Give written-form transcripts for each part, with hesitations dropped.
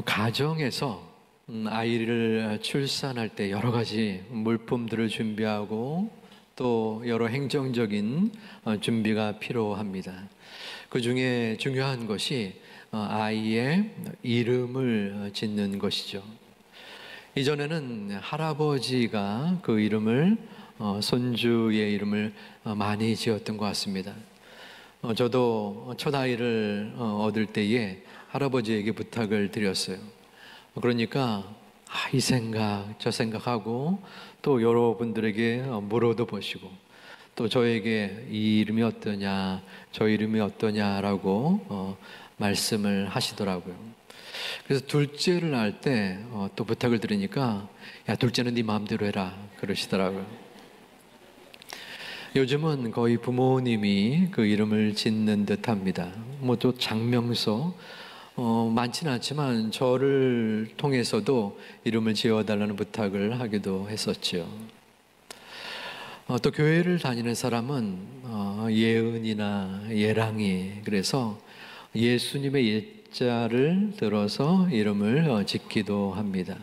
가정에서 아이를 출산할 때 여러 가지 물품들을 준비하고 또 여러 행정적인 준비가 필요합니다. 그 중에 중요한 것이 아이의 이름을 짓는 것이죠. 이전에는 할아버지가 그 이름을 손주의 이름을 많이 지었던 것 같습니다. 저도 첫 아이를 얻을 때에 할아버지에게 부탁을 드렸어요. 그러니까 이 생각 저 생각하고 또 여러분들에게 물어도 보시고 또 저에게 이 이름이 어떠냐 저 이름이 어떠냐라고 말씀을 하시더라고요. 그래서 둘째를 낳을 때 또 부탁을 드리니까 야, 둘째는 네 마음대로 해라 그러시더라고요. 요즘은 거의 부모님이 그 이름을 짓는 듯합니다. 뭐 또 장명소 많지는 않지만 저를 통해서도 이름을 지어달라는 부탁을 하기도 했었죠. 또 교회를 다니는 사람은 예은이나 예랑이, 그래서 예수님의 예자를 들어서 이름을 짓기도 합니다.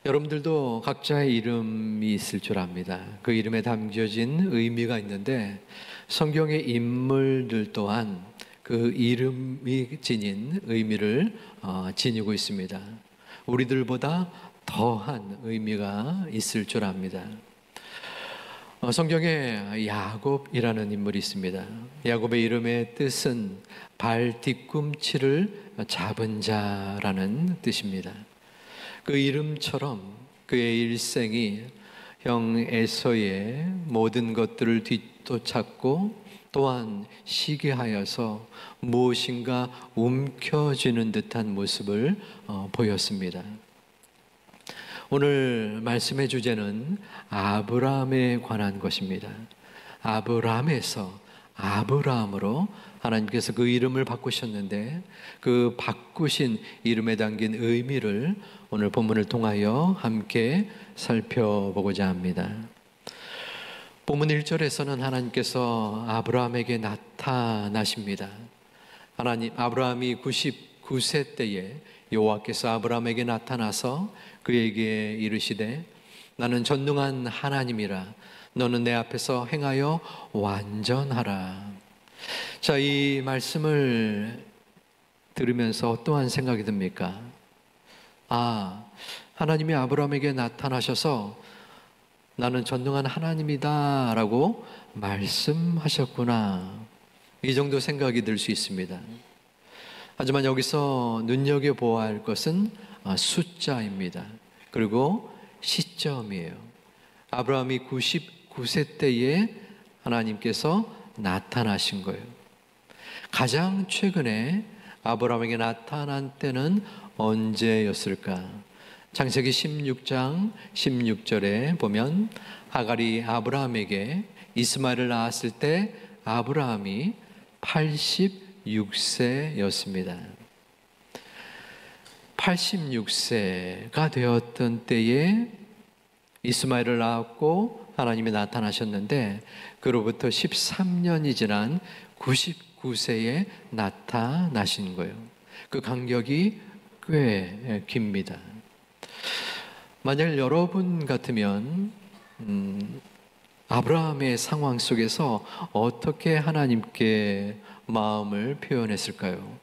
여러분들도 각자의 이름이 있을 줄 압니다. 그 이름에 담겨진 의미가 있는데 성경의 인물들 또한 그 이름이 지닌 의미를 지니고 있습니다. 우리들보다 더한 의미가 있을 줄 압니다. 성경에 야곱이라는 인물이 있습니다. 야곱의 이름의 뜻은 발 뒤꿈치를 잡은 자라는 뜻입니다. 그 이름처럼 그의 일생이 형 에서의 모든 것들을 뒤쫓았고 또한 시기하여서 무엇인가 움켜쥐는 듯한 모습을 보였습니다. 오늘 말씀의 주제는 아브라함에 관한 것입니다. 아브라함에서 아브라함으로 하나님께서 그 이름을 바꾸셨는데 그 바꾸신 이름에 담긴 의미를 오늘 본문을 통하여 함께 살펴보고자 합니다. 본문 1절에서는 하나님께서 아브라함에게 나타나십니다. 아브라함이 99세 때에 여호와께서 아브라함에게 나타나서 그에게 이르시되 나는 전능한 하나님이라 너는 내 앞에서 행하여 완전하라. 자, 이 말씀을 들으면서 어떠한 생각이 듭니까? 하나님이 아브라함에게 나타나셔서 나는 전능한 하나님이다 라고 말씀하셨구나, 이 정도 생각이 들 수 있습니다. 하지만 여기서 눈여겨보아야 할 것은 숫자입니다. 그리고 시점이에요. 아브라함이 99세 때에 하나님께서 나타나신 거예요. 가장 최근에 아브라함에게 나타난 때는 언제였을까? 창세기 16장 16절에 보면 하갈이 아브라함에게 이스마엘을 낳았을 때 아브라함이 86세였습니다. 86세가 되었던 때에 이스마엘을 낳았고 하나님이 나타나셨는데 그로부터 13년이 지난 99세에 나타나신 거예요. 그 간격이 꽤 깁니다. 만약 여러분 같으면 아브라함의 상황 속에서 어떻게 하나님께 마음을 표현했을까요?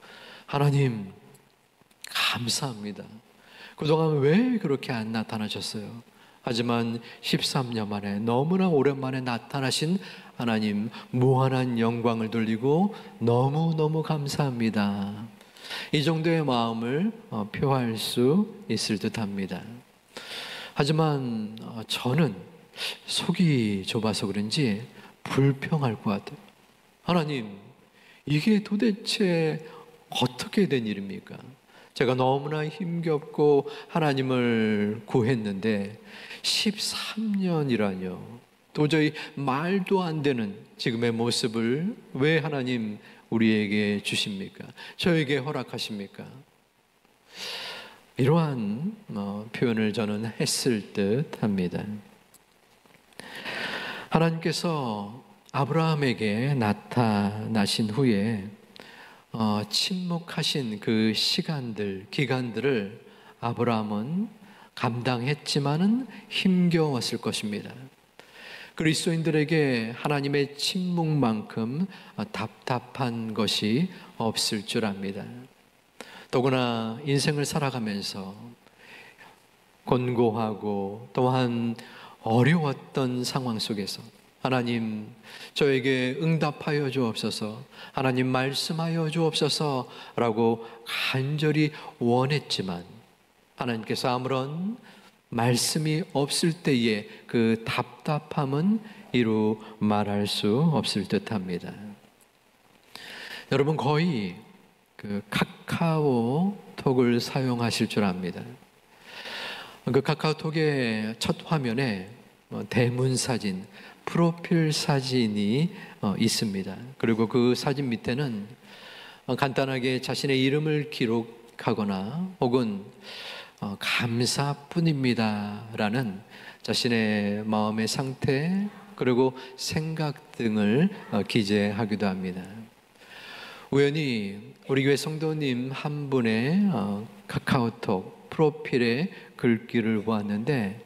하나님, 감사합니다. 그동안 왜 그렇게 안 나타나셨어요? 하지만 13년 만에 너무나 오랜만에 나타나신 하나님, 무한한 영광을 돌리고 너무너무 감사합니다. 이 정도의 마음을 표할 수 있을 듯합니다. 하지만 저는 속이 좁아서 그런지 불평할 것 같아요. 하나님, 이게 도대체 어떻게 된 일입니까? 제가 너무나 힘겹고 하나님을 구했는데 13년이라뇨. 도저히 말도 안 되는 지금의 모습을 왜 하나님 우리에게 주십니까? 저에게 허락하십니까? 이러한 표현을 저는 했을 듯 합니다. 하나님께서 아브라함에게 나타나신 후에 침묵하신 그 시간들, 기간들을 아브라함은 감당했지만은 힘겨웠을 것입니다. 그리스도인들에게 하나님의 침묵만큼 답답한 것이 없을 줄 압니다. 더구나 인생을 살아가면서 곤고하고 또한 어려웠던 상황 속에서 하나님 저에게 응답하여 주옵소서, 하나님 말씀하여 주옵소서 라고 간절히 원했지만 하나님께서 아무런 말씀이 없을 때의 그 답답함은 이루 말할 수 없을 듯합니다. 여러분 거의 그 카카오톡을 사용하실 줄 압니다. 그 카카오톡의 첫 화면에 대문 사진, 프로필 사진이 있습니다. 그리고 그 사진 밑에는 간단하게 자신의 이름을 기록하거나 혹은 감사뿐입니다 라는 자신의 마음의 상태 그리고 생각 등을 기재하기도 합니다. 우연히 우리 교회 성도님 한 분의 카카오톡 프로필의 글귀를 보았는데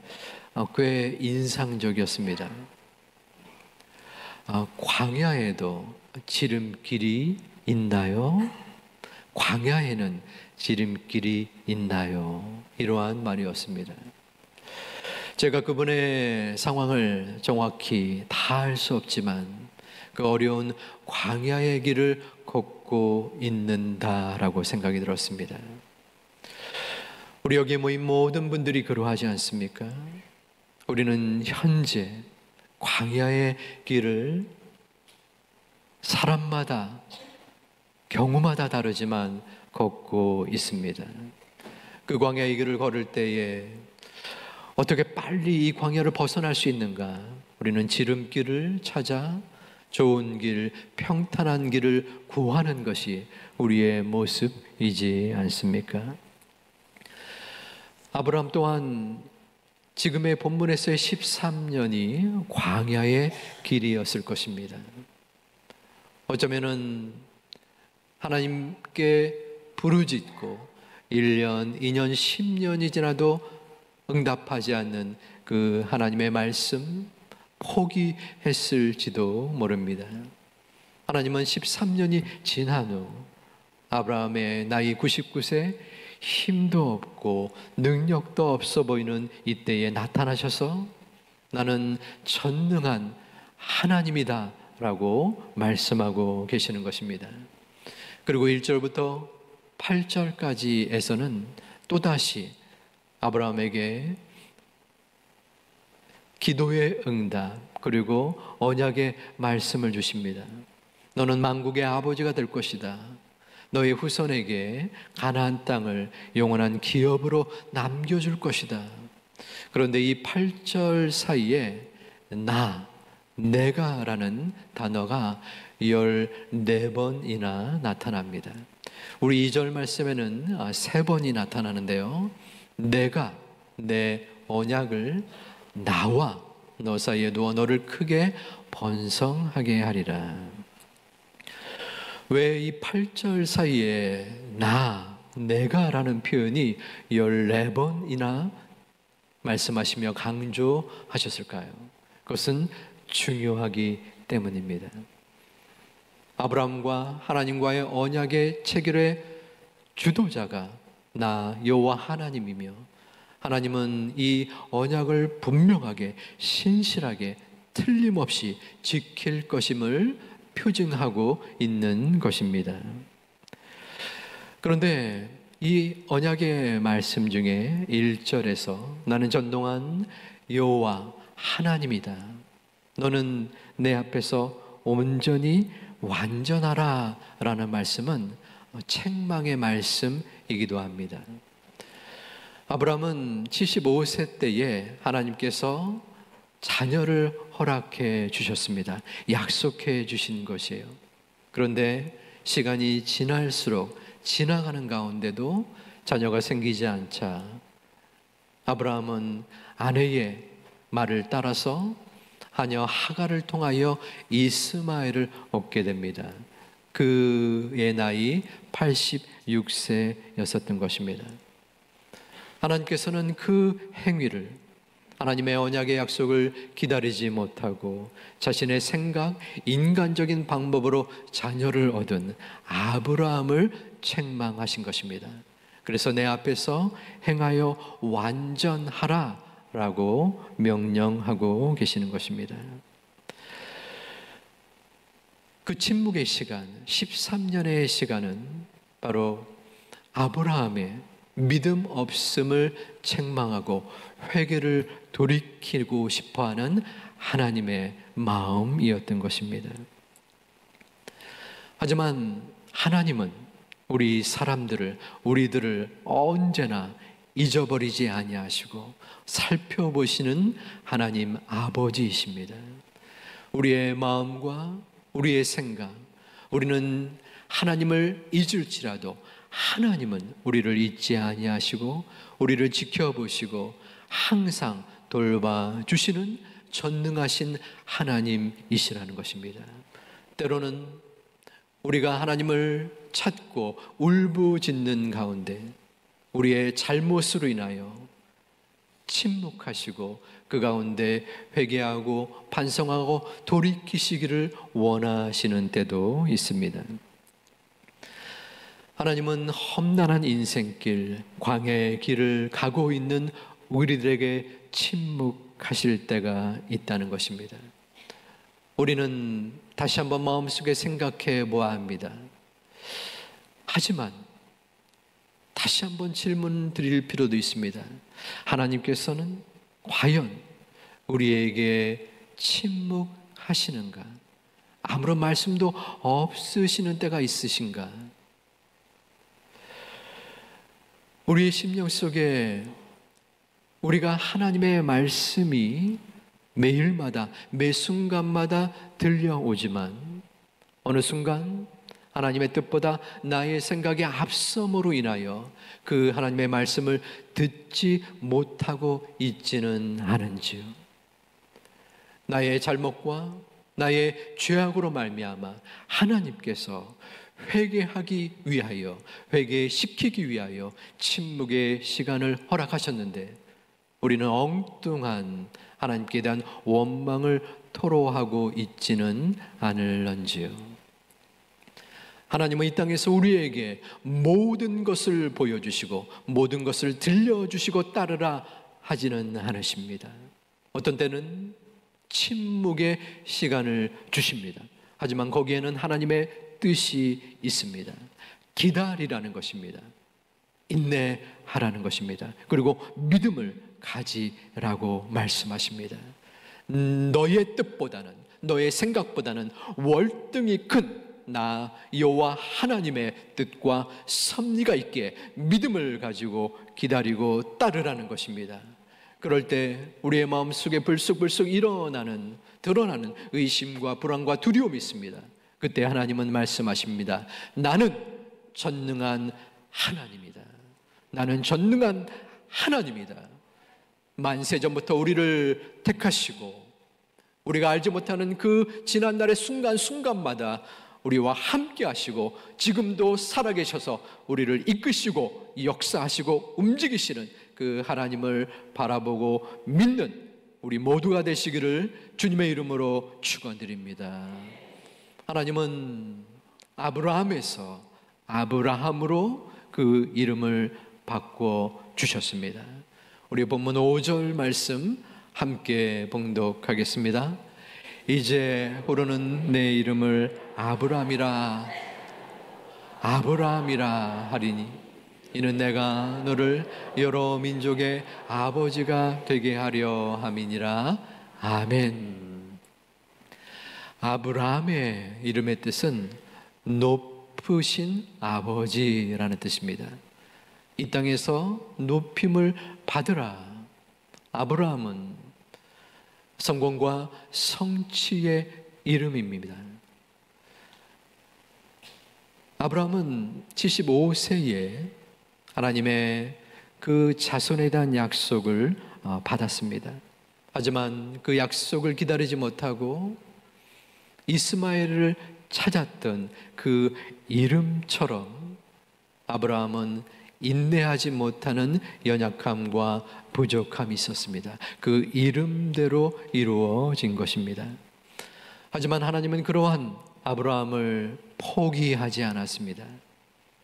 꽤 인상적이었습니다. 광야에도 지름길이 있나요? 광야에는 지름길이 있나요? 이러한 말이었습니다. 제가 그분의 상황을 정확히 다 알 수 없지만 그 어려운 광야의 길을 걷고 있는다라고 생각이 들었습니다. 우리 여기에 모인 모든 분들이 그러하지 않습니까? 우리는 현재 광야의 길을 사람마다 경우마다 다르지만 걷고 있습니다. 그 광야의 길을 걸을 때에 어떻게 빨리 이 광야를 벗어날 수 있는가? 우리는 지름길을 찾아 좋은 길, 평탄한 길을 구하는 것이 우리의 모습이지 않습니까? 아브라함 또한 지금의 본문에서의 13년이 광야의 길이었을 것입니다. 어쩌면은 하나님께 부르짖고 1년, 2년, 10년이 지나도 응답하지 않는 그 하나님의 말씀 포기했을지도 모릅니다. 하나님은 13년이 지난 후 아브라함의 나이 99세 힘도 없고 능력도 없어 보이는 이때에 나타나셔서 나는 전능한 하나님이다 라고 말씀하고 계시는 것입니다. 그리고 1절부터 8절까지에서는 또다시 아브라함에게 기도의 응답 그리고 언약의 말씀을 주십니다. 너는 만국의 아버지가 될 것이다. 너의 후손에게 가나안 땅을 영원한 기업으로 남겨줄 것이다. 그런데 이 8절 사이에 내가 라는 단어가 14번이나 나타납니다. 우리 2절 말씀에는 3번이 나타나는데요. 내가 내 언약을 나와 너 사이에 두어 너를 크게 번성하게 하리라. 왜 이 8절 사이에 내가 라는 표현이 14번이나 말씀하시며 강조하셨을까요? 그것은 중요하기 때문입니다. 아브라함과 하나님과의 언약의 체결의 주도자가 나 여호와 하나님이며 하나님은 이 언약을 분명하게 신실하게 틀림없이 지킬 것임을 표징하고 있는 것입니다. 그런데 이 언약의 말씀 중에 1절에서 나는 전동한 여호와 하나님이다. 너는 내 앞에서 온전히 완전하라 라는 말씀은 책망의 말씀이기도 합니다. 아브라함은 75세 때에 하나님께서 자녀를 허락해 주셨습니다. 약속해 주신 것이에요. 그런데 시간이 지날수록 지나가는 가운데도 자녀가 생기지 않자 아브라함은 아내의 말을 따라서 하녀 하갈을 통하여 이스마엘을 얻게 됩니다. 그의 나이 86세였었던 것입니다. 하나님께서는 그 행위를, 하나님의 언약의 약속을 기다리지 못하고 자신의 생각, 인간적인 방법으로 자녀를 얻은 아브라함을 책망하신 것입니다. 그래서 내 앞에서 행하여 완전하라 라고 명령하고 계시는 것입니다. 그 침묵의 시간, 13년의 시간은 바로 아브라함의 믿음 없음을 책망하고 회개를 돌이키고 싶어하는 하나님의 마음이었던 것입니다. 하지만 하나님은 우리 사람들을, 우리들을 언제나 잊어버리지 아니하시고 살펴보시는 하나님 아버지이십니다. 우리의 마음과 우리의 생각, 우리는 하나님을 잊을지라도 하나님은 우리를 잊지 아니하시고 우리를 지켜보시고 항상 돌봐주시는 전능하신 하나님이시라는 것입니다. 때로는 우리가 하나님을 찾고 울부짖는 가운데 우리의 잘못으로 인하여 침묵하시고 그 가운데 회개하고 반성하고 돌이키시기를 원하시는 때도 있습니다. 하나님은 험난한 인생길, 광야의 길을 가고 있는 우리들에게 침묵하실 때가 있다는 것입니다. 우리는 다시 한번 마음속에 생각해 보아야 합니다. 하지만 다시 한번 질문 드릴 필요도 있습니다. 하나님께서는 과연 우리에게 침묵하시는가? 아무런 말씀도 없으시는 때가 있으신가? 우리의 심령 속에 우리가 하나님의 말씀이 매일마다 매 순간마다 들려오지만 어느 순간 하나님의 뜻보다 나의 생각의 앞섬으로 인하여 그 하나님의 말씀을 듣지 못하고 있지는 않은지요. 나의 잘못과 나의 죄악으로 말미암아 하나님께서 회개하기 위하여, 회개시키기 위하여 침묵의 시간을 허락하셨는데 우리는 엉뚱한 하나님께 대한 원망을 토로하고 있지는 않을런지요. 하나님은 이 땅에서 우리에게 모든 것을 보여주시고 모든 것을 들려주시고 따르라 하지는 않으십니다. 어떤 때는 침묵의 시간을 주십니다. 하지만 거기에는 하나님의 뜻이 있습니다. 기다리라는 것입니다. 인내하라는 것입니다. 그리고 믿음을 가지라고 말씀하십니다. 너의 뜻보다는, 너의 생각보다는 월등히 큰 나 여호와 하나님의 뜻과 섭리가 있기에 믿음을 가지고 기다리고 따르라는 것입니다. 그럴 때 우리의 마음속에 불쑥불쑥 드러나는 의심과 불안과 두려움이 있습니다. 그때 하나님은 말씀하십니다. 나는 전능한 하나님이다. 나는 전능한 하나님이다. 만세전부터 우리를 택하시고 우리가 알지 못하는 그 지난날의 순간순간마다 우리와 함께 하시고 지금도 살아계셔서 우리를 이끄시고 역사하시고 움직이시는 그 하나님을 바라보고 믿는 우리 모두가 되시기를 주님의 이름으로 축원드립니다. 하나님은 아브라함에서 아브라함으로 그 이름을 바꿔 주셨습니다. 우리 본문 5절 말씀 함께 봉독하겠습니다. 이제 후로는 내 이름을 아브라함이라 하리니 이는 내가 너를 여러 민족의 아버지가 되게 하려 함이니라. 아멘. 아브라함의 이름의 뜻은 높으신 아버지라는 뜻입니다. 이 땅에서 높임을 받으라. 아브라함은 성공과 성취의 이름입니다. 아브라함은 75세에 하나님의 그 자손에 대한 약속을 받았습니다. 하지만 그 약속을 기다리지 못하고 이스마엘을 찾았던 그 이름처럼 아브라함은 인내하지 못하는 연약함과 부족함이 있었습니다. 그 이름대로 이루어진 것입니다. 하지만 하나님은 그러한 아브라함을 포기하지 않았습니다.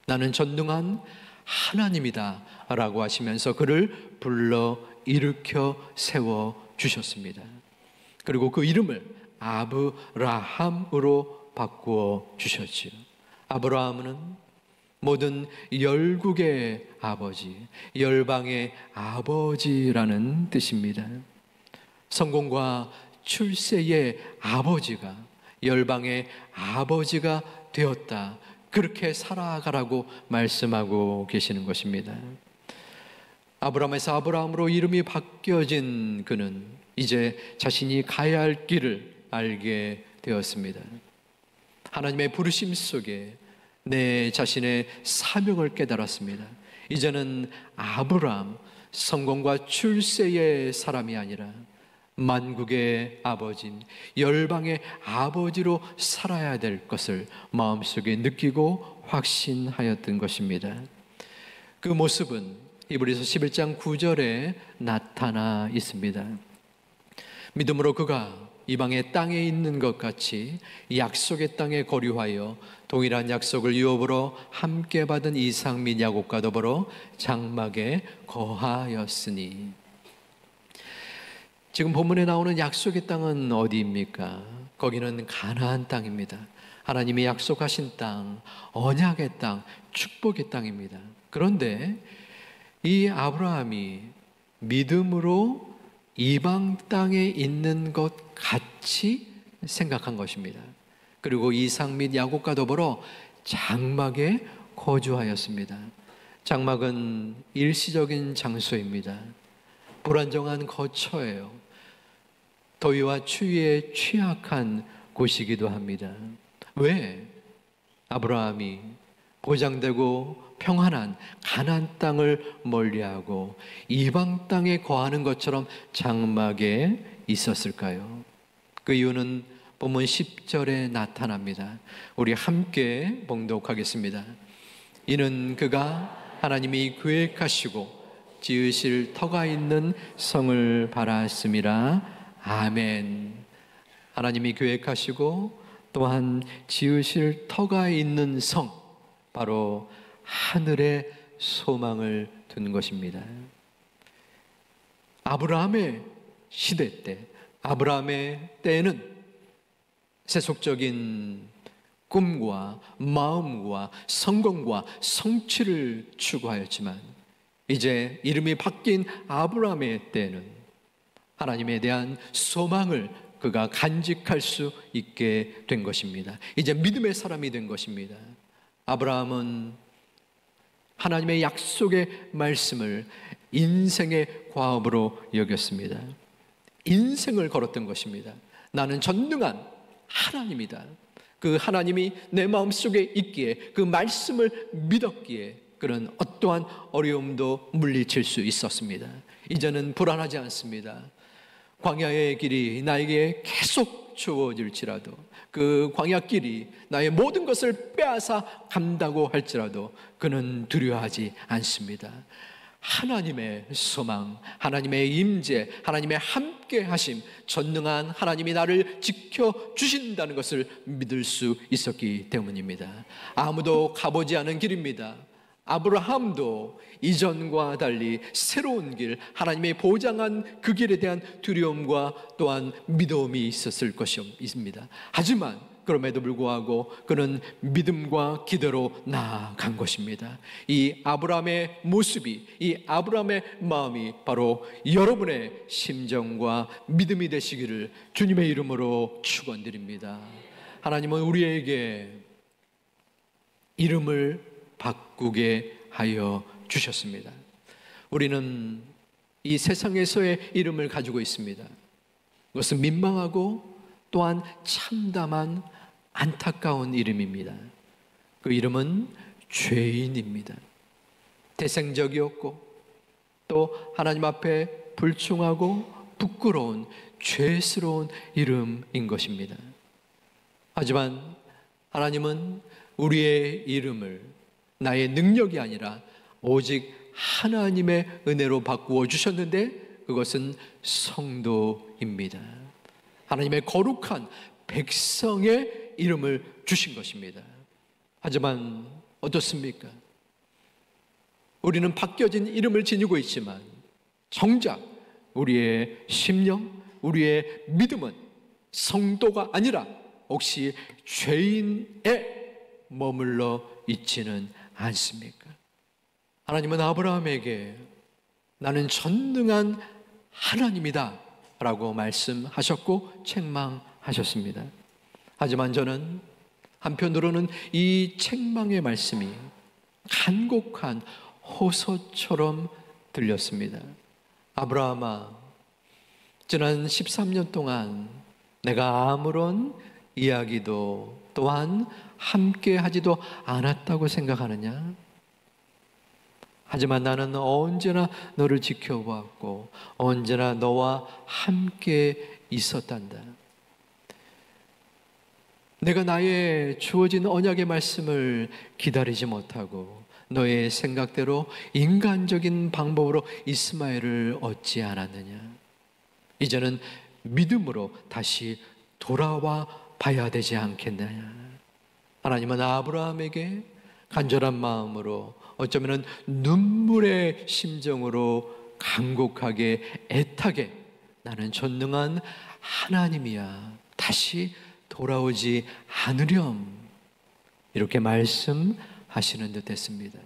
나는 전능한 하나님이다 라고 하시면서 그를 불러 일으켜 세워 주셨습니다. 그리고 그 이름을 아브라함으로 바꾸어 주셨지요. 아브라함은 모든 열국의 아버지, 열방의 아버지라는 뜻입니다. 성공과 출세의 아버지가 열방의 아버지가 되었다, 그렇게 살아가라고 말씀하고 계시는 것입니다. 아브라함에서 아브라함으로 이름이 바뀌어진 그는 이제 자신이 가야 할 길을 알게 되었습니다. 하나님의 부르심 속에 내 자신의 사명을 깨달았습니다. 이제는 아브라함, 성공과 출세의 사람이 아니라 만국의 아버지인 열방의 아버지로 살아야 될 것을 마음속에 느끼고 확신하였던 것입니다. 그 모습은 히브리서 11장 9절에 나타나 있습니다. 믿음으로 그가 이방의 땅에 있는 것 같이 약속의 땅에 거류하여 동일한 약속을 유업으로 함께 받은 이삭 및 야곱과 더불어 장막에 거하였으니. 지금 본문에 나오는 약속의 땅은 어디입니까? 거기는 가나안 땅입니다. 하나님이 약속하신 땅, 언약의 땅, 축복의 땅입니다. 그런데 이 아브라함이 믿음으로 이방 땅에 있는 것 같이 생각한 것입니다. 그리고 이삭 및 야곱과 더불어 장막에 거주하였습니다. 장막은 일시적인 장소입니다. 불안정한 거처예요. 더위와 추위에 취약한 곳이기도 합니다. 왜? 아브라함이 보장되고 평안한 가나안 땅을 멀리하고 이방 땅에 거하는 것처럼 장막에 있었을까요? 그 이유는 본문 10절에 나타납니다. 우리 함께 봉독하겠습니다. 이는 그가 하나님이 계획하시고 지으실 터가 있는 성을 바랐음이라. 아멘. 하나님이 계획하시고 또한 지으실 터가 있는 성, 바로 하늘의 소망을 둔 것입니다. 아브라함의 시대 때, 아브라함의 때에는 세속적인 꿈과 마음과 성공과 성취를 추구하였지만 이제 이름이 바뀐 아브라함의 때에는 하나님에 대한 소망을 그가 간직할 수 있게 된 것입니다. 이제 믿음의 사람이 된 것입니다. 아브라함은 하나님의 약속의 말씀을 인생의 과업으로 여겼습니다. 인생을 걸었던 것입니다. 나는 전능한 하나님이다. 그 하나님이 내 마음속에 있기에, 그 말씀을 믿었기에 그런 어떠한 어려움도 물리칠 수 있었습니다. 이제는 불안하지 않습니다. 광야의 길이 나에게 계속 주어질지라도, 그 광야길이 나의 모든 것을 빼앗아 간다고 할지라도 그는 두려워하지 않습니다. 하나님의 소망, 하나님의 임재, 하나님의 함께하심, 전능한 하나님이 나를 지켜주신다는 것을 믿을 수 있었기 때문입니다. 아무도 가보지 않은 길입니다. 아브라함도 이전과 달리 새로운 길, 하나님의 보장한 그 길에 대한 두려움과 또한 믿음이 있었을 것입니다. 하지만 그럼에도 불구하고 그는 믿음과 기대로 나아간 것입니다. 이 아브라함의 모습이, 이 아브라함의 마음이 바로 여러분의 심정과 믿음이 되시기를 주님의 이름으로 축원드립니다. 하나님은 우리에게 이름을 바꾸게 하여 주셨습니다. 우리는 이 세상에서의 이름을 가지고 있습니다. 그것은 민망하고 또한 참담한 안타까운 이름입니다. 그 이름은 죄인입니다. 대생적이었고 또 하나님 앞에 불충하고 부끄러운 죄스러운 이름인 것입니다. 하지만 하나님은 우리의 이름을 나의 능력이 아니라 오직 하나님의 은혜로 바꾸어 주셨는데 그것은 성도입니다. 하나님의 거룩한 백성의 이름을 주신 것입니다. 하지만 어떻습니까? 우리는 바뀌어진 이름을 지니고 있지만 정작 우리의 심령, 우리의 믿음은 성도가 아니라 혹시 죄인에 머물러 있지는 않습니까? 하나님은 아브라함에게 나는 전능한 하나님이다 라고 말씀하셨고 책망하셨습니다. 하지만 저는 한편으로는 이 책망의 말씀이 간곡한 호소처럼 들렸습니다. 아브라함아, 지난 13년 동안 내가 아무런 이야기도 또한 함께 하지도 않았다고 생각하느냐? 하지만 나는 언제나 너를 지켜보았고 언제나 너와 함께 있었단다. 내가 나의 주어진 언약의 말씀을 기다리지 못하고 너의 생각대로 인간적인 방법으로 이스마엘을 얻지 않았느냐? 이제는 믿음으로 다시 돌아와 봐야 되지 않겠느냐? 하나님은 아브라함에게 간절한 마음으로 어쩌면 눈물의 심정으로 간곡하게 애타게 나는 전능한 하나님이야, 다시 돌아오지 않으렴, 이렇게 말씀하시는 듯 했습니다.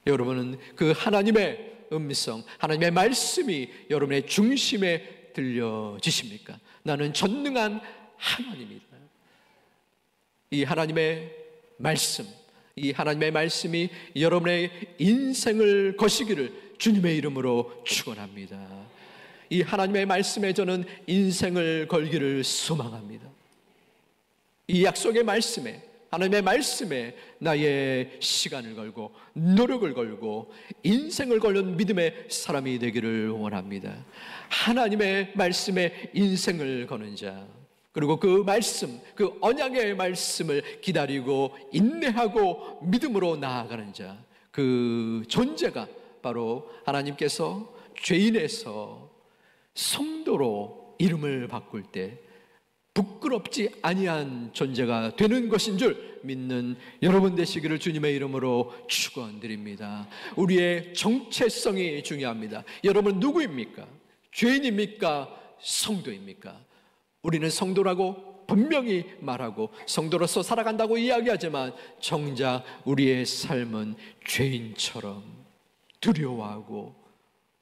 여러분은 그 하나님의 음성, 하나님의 말씀이 여러분의 중심에 들려지십니까? 나는 전능한 하나님이다. 이 하나님의 말씀, 이 하나님의 말씀이 여러분의 인생을 거시기를 주님의 이름으로 축원합니다. 이 하나님의 말씀에 저는 인생을 걸기를 소망합니다. 이 약속의 말씀에, 하나님의 말씀에 나의 시간을 걸고 노력을 걸고 인생을 걸는 믿음의 사람이 되기를 원합니다. 하나님의 말씀에 인생을 거는 자, 그리고 그 말씀, 그 언약의 말씀을 기다리고 인내하고 믿음으로 나아가는 자, 그 존재가 바로 하나님께서 죄인에서 성도로 이름을 바꿀 때 부끄럽지 아니한 존재가 되는 것인 줄 믿는 여러분 되시기를 주님의 이름으로 축원드립니다. 우리의 정체성이 중요합니다. 여러분 누구입니까? 죄인입니까? 성도입니까? 우리는 성도라고 분명히 말하고 성도로서 살아간다고 이야기하지만 정작 우리의 삶은 죄인처럼 두려워하고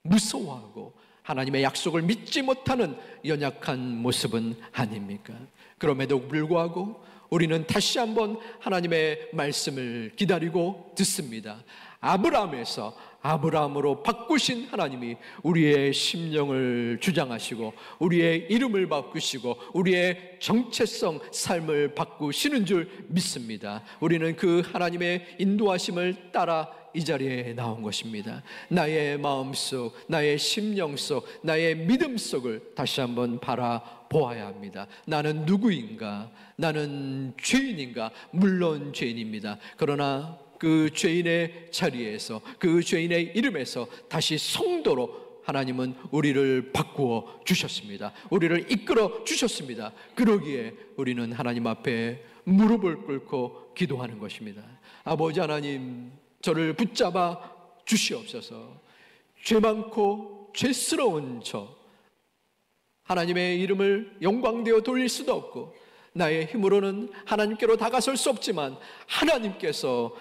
무서워하고 하나님의 약속을 믿지 못하는 연약한 모습은 아닙니까? 그럼에도 불구하고 우리는 다시 한번 하나님의 말씀을 기다리고 듣습니다. 아브라함에서 아브라함으로 바꾸신 하나님이 우리의 심령을 주장하시고 우리의 이름을 바꾸시고 우리의 정체성, 삶을 바꾸시는 줄 믿습니다. 우리는 그 하나님의 인도하심을 따라 이 자리에 나온 것입니다. 나의 마음속, 나의 심령 속, 나의 믿음 속을 다시 한번 바라보아야 합니다. 나는 누구인가? 나는 죄인인가? 물론 죄인입니다. 그러나 그 죄인의 자리에서, 그 죄인의 이름에서 다시 성도로 하나님은 우리를 바꾸어 주셨습니다. 우리를 이끌어 주셨습니다. 그러기에 우리는 하나님 앞에 무릎을 꿇고 기도하는 것입니다. 아버지 하나님, 저를 붙잡아 주시옵소서. 죄 많고 죄스러운 저, 하나님의 이름을 영광되어 돌릴 수도 없고 나의 힘으로는 하나님께로 다가설 수 없지만 하나님께서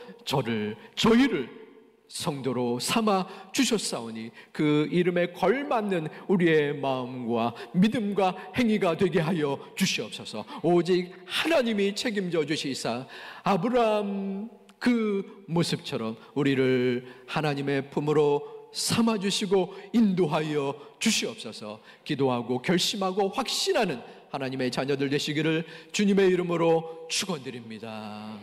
저희를 성도로 삼아 주셨사오니 그 이름에 걸맞는 우리의 마음과 믿음과 행위가 되게 하여 주시옵소서. 오직 하나님이 책임져 주시사 아브라함 그 모습처럼 우리를 하나님의 품으로 삼아주시고 인도하여 주시옵소서. 기도하고 결심하고 확신하는 하나님의 자녀들 되시기를 주님의 이름으로 축원드립니다.